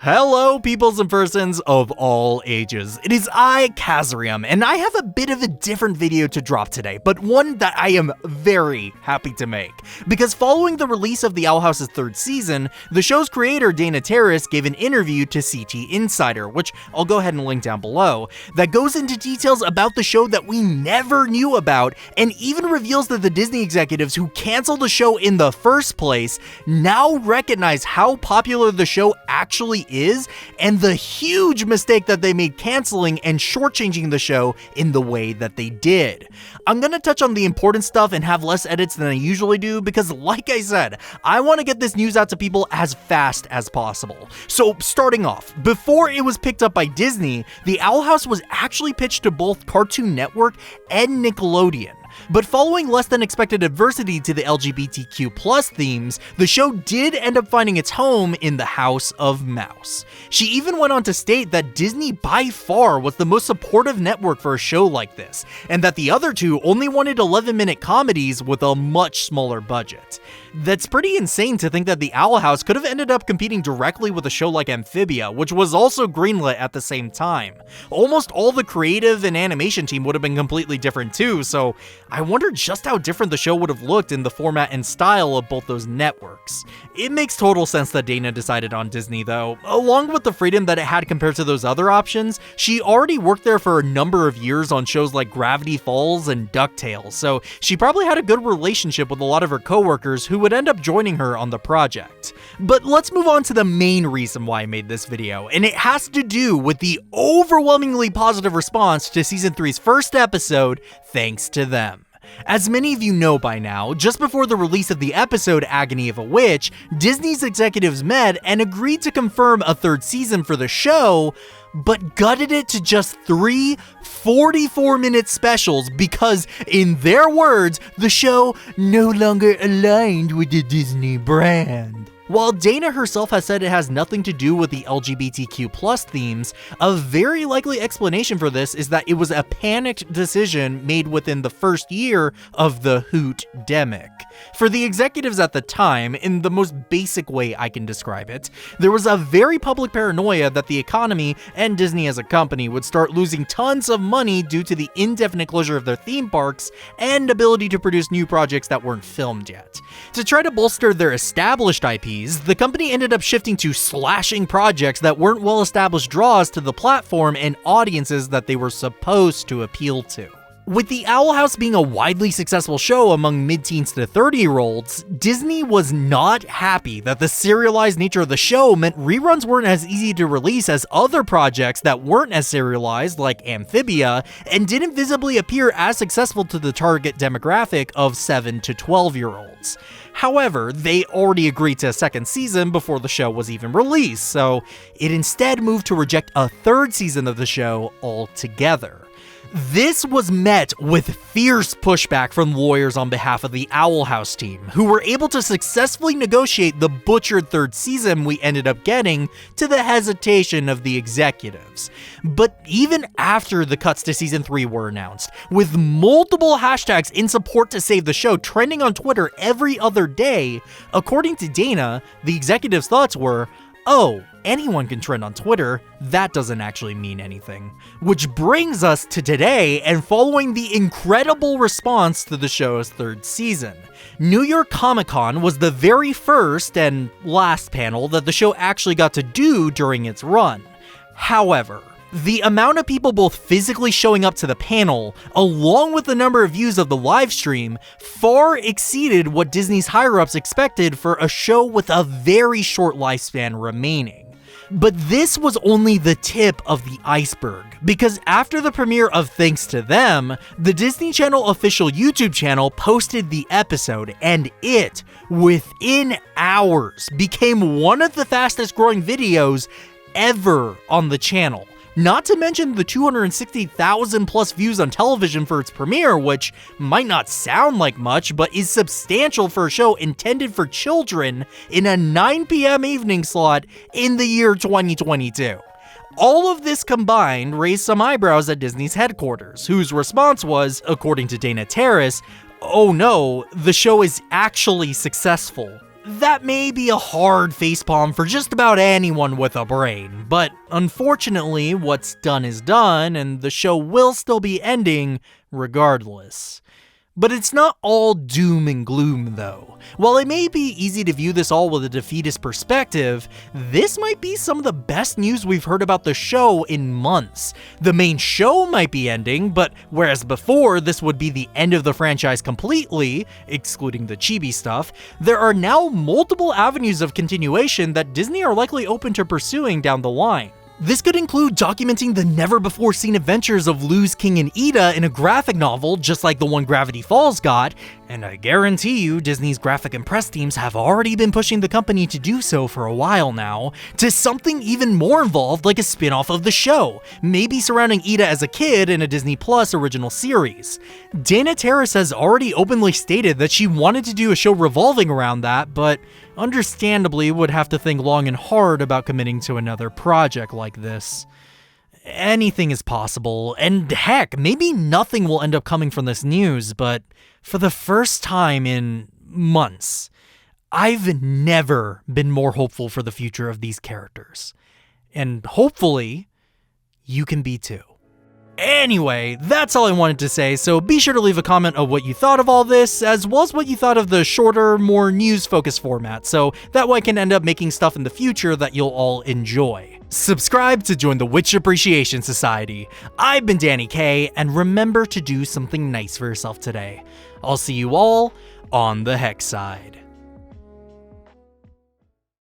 Hello, peoples and persons of all ages. It is I, Kazrium, and I have a bit of a different video to drop today, but one that I am very happy to make. Because following the release of the Owl House's third season, the show's creator, Dana Terrace, gave an interview to CT Insider, which I'll go ahead and link down below, that goes into details about the show that we never knew about, and even reveals that the Disney executives who canceled the show in the first place now recognize how popular the show actually is, and the huge mistake that they made canceling and shortchanging the show in the way that they did. I'm gonna touch on the important stuff and have less edits than I usually do because, like I said, I want to get this news out to people as fast as possible. So starting off, before it was picked up by Disney, the Owl House was actually pitched to both Cartoon Network and Nickelodeon. But following less than expected adversity to the LGBTQ+ themes, the show did end up finding its home in the House of Mouse. She even went on to state that Disney by far was the most supportive network for a show like this, and that the other two only wanted 11-minute comedies with a much smaller budget. That's pretty insane to think that the Owl House could have ended up competing directly with a show like Amphibia, which was also greenlit at the same time. Almost all the creative and animation team would have been completely different too, so I wonder just how different the show would have looked in the format and style of both those networks. It makes total sense that Dana decided on Disney though. Along with the freedom that it had compared to those other options, she already worked there for a number of years on shows like Gravity Falls and DuckTales, so she probably had a good relationship with a lot of her coworkers who would end up joining her on the project. But let's move on to the main reason why I made this video, and it has to do with the overwhelmingly positive response to Season 3's first episode, thanks to them. As many of you know by now, just before the release of the episode Agony of a Witch, Disney's executives met and agreed to confirm a third season for the show, but gutted it to just 3 44-minute specials because, in their words, the show no longer aligned with the Disney brand. While Dana herself has said it has nothing to do with the LGBTQ+ themes, a very likely explanation for this is that it was a panicked decision made within the first year of the Hoot-demic. For the executives at the time, in the most basic way I can describe it, there was a very public paranoia that the economy and Disney as a company would start losing tons of money due to the indefinite closure of their theme parks and ability to produce new projects that weren't filmed yet. To try to bolster their established IPs, the company ended up shifting to slashing projects that weren't well-established draws to the platform and audiences that they were supposed to appeal to. With the Owl House being a widely successful show among mid-teens to 30-year-olds, Disney was not happy that the serialized nature of the show meant reruns weren't as easy to release as other projects that weren't as serialized, like Amphibia, and didn't visibly appear as successful to the target demographic of 7 to 12-year-olds. However, they already agreed to a second season before the show was even released, so it instead moved to reject a third season of the show altogether. This was met with fierce pushback from lawyers on behalf of the Owl House team, who were able to successfully negotiate the butchered third season we ended up getting, to the hesitation of the executives. But even after the cuts to Season 3 were announced, with multiple hashtags in support to save the show trending on Twitter every other day, according to Dana, the executives' thoughts were, "Oh, anyone can trend on Twitter, that doesn't actually mean anything." Which brings us to today and following the incredible response to the show's third season. New York Comic Con was the very first and last panel that the show actually got to do during its run. However, the amount of people both physically showing up to the panel, along with the number of views of the live stream, far exceeded what Disney's higher-ups expected for a show with a very short lifespan remaining. But this was only the tip of the iceberg, because after the premiere of Thanks to Them, the Disney Channel official YouTube channel posted the episode, and it, within hours, became one of the fastest growing videos ever on the channel. Not to mention the 260,000 plus views on television for its premiere, which might not sound like much, but is substantial for a show intended for children in a 9 p.m. evening slot in the year 2022. All of this combined raised some eyebrows at Disney's headquarters, whose response was, according to Dana Terrace, "Oh no, the show is actually successful." That may be a hard facepalm for just about anyone with a brain, but unfortunately, what's done is done, and the show will still be ending regardless. But it's not all doom and gloom, though. While it may be easy to view this all with a defeatist perspective, this might be some of the best news we've heard about the show in months. The main show might be ending, but whereas before this would be the end of the franchise completely, excluding the chibi stuff, there are now multiple avenues of continuation that Disney are likely open to pursuing down the line. This could include documenting the never-before-seen adventures of Luz, King, and Ida in a graphic novel, just like the one Gravity Falls got, and I guarantee you Disney's graphic and press teams have already been pushing the company to do so for a while now, to something even more involved like a spin-off of the show, maybe surrounding Ida as a kid in a Disney Plus original series. Dana Terrace has already openly stated that she wanted to do a show revolving around that, but understandably would have to think long and hard about committing to another project like this. Anything is possible, and heck, maybe nothing will end up coming from this news, but for the first time in months, I've never been more hopeful for the future of these characters. And hopefully, you can be too. Anyway, that's all I wanted to say, so be sure to leave a comment of what you thought of all this, as well as what you thought of the shorter, more news-focused format, so that way I can end up making stuff in the future that you'll all enjoy. Subscribe to join the Witch Appreciation Society. I've been Danny K, and remember to do something nice for yourself today. I'll see you all on the Hex side.